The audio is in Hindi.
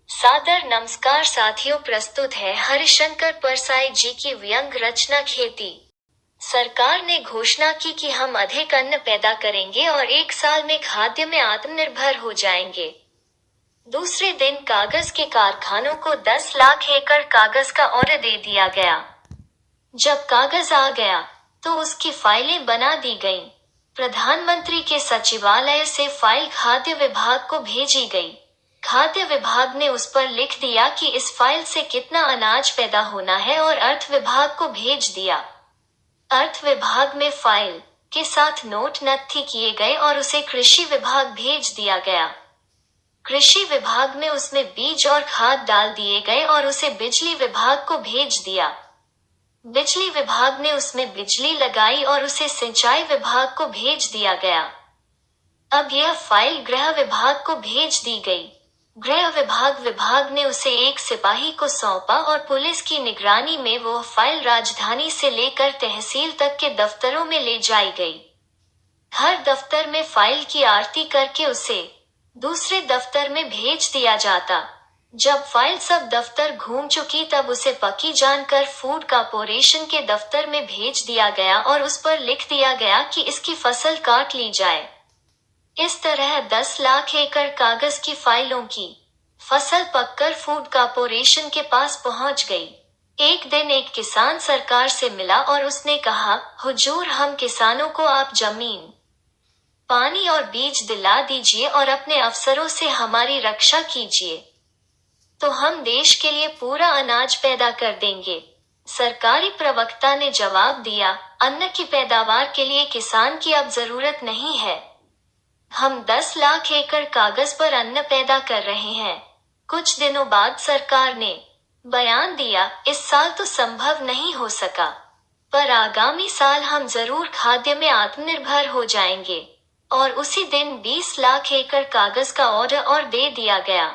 सादर नमस्कार साथियों, प्रस्तुत है हरिशंकर परसाई जी की व्यंग रचना खेती। सरकार ने घोषणा की कि हम अधिक अन्न पैदा करेंगे और 1 साल में खाद्य में आत्मनिर्भर हो जाएंगे। दूसरे दिन कागज के कारखानों को 10 लाख एकड़ कागज का ऑर्डर दे दिया गया। जब कागज आ गया तो उसकी फाइलें बना दी गईं। प्रधानमंत्री के सचिवालय से फाइल खाद्य विभाग को भेजी गई। खाद्य विभाग ने उस पर लिख दिया कि इस फाइल से कितना अनाज पैदा होना है और अर्थ विभाग को भेज दिया। अर्थ विभाग में फाइल के साथ नोट नत्थी किए गए और उसे कृषि विभाग भेज दिया गया। कृषि विभाग में उसमें बीज और खाद डाल दिए गए और उसे बिजली विभाग को भेज दिया। बिजली विभाग ने उसमें बिजली लगाई और उसे सिंचाई विभाग को भेज दिया गया। अब यह फाइल गृह विभाग को भेज दी गई। गृह विभाग ने उसे एक सिपाही को सौंपा और पुलिस की निगरानी में वह फाइल राजधानी से लेकर तहसील तक के दफ्तरों में ले जाई गई। हर दफ्तर में फाइल की आरती करके उसे दूसरे दफ्तर में भेज दिया जाता। जब फाइल सब दफ्तर घूम चुकी तब उसे पकी जानकर फूड कॉर्पोरेशन के दफ्तर में भेज दिया गया और उस पर लिख दिया गया कि इसकी फसल काट ली जाए। इस तरह 10 लाख एकड़ कागज की फाइलों की फसल पककर फूड कॉर्पोरेशन के पास पहुंच गई। एक दिन एक किसान सरकार से मिला और उसने कहा, हुजूर, हम किसानों को आप जमीन, पानी और बीज दिला दीजिए और अपने अफसरों से हमारी रक्षा कीजिए, तो हम देश के लिए पूरा अनाज पैदा कर देंगे। सरकारी प्रवक्ता ने जवाब दिया, अन्न की पैदावार के लिए किसान की अब जरूरत नहीं है। हम 10 लाख एकड़ कागज पर अन्न पैदा कर रहे हैं। कुछ दिनों बाद सरकार ने बयान दिया, इस साल तो संभव नहीं हो सका, पर आगामी साल हम जरूर खाद्य में आत्मनिर्भर हो जाएंगे। और उसी दिन 20 लाख एकड़ कागज का ऑर्डर और दे दिया गया।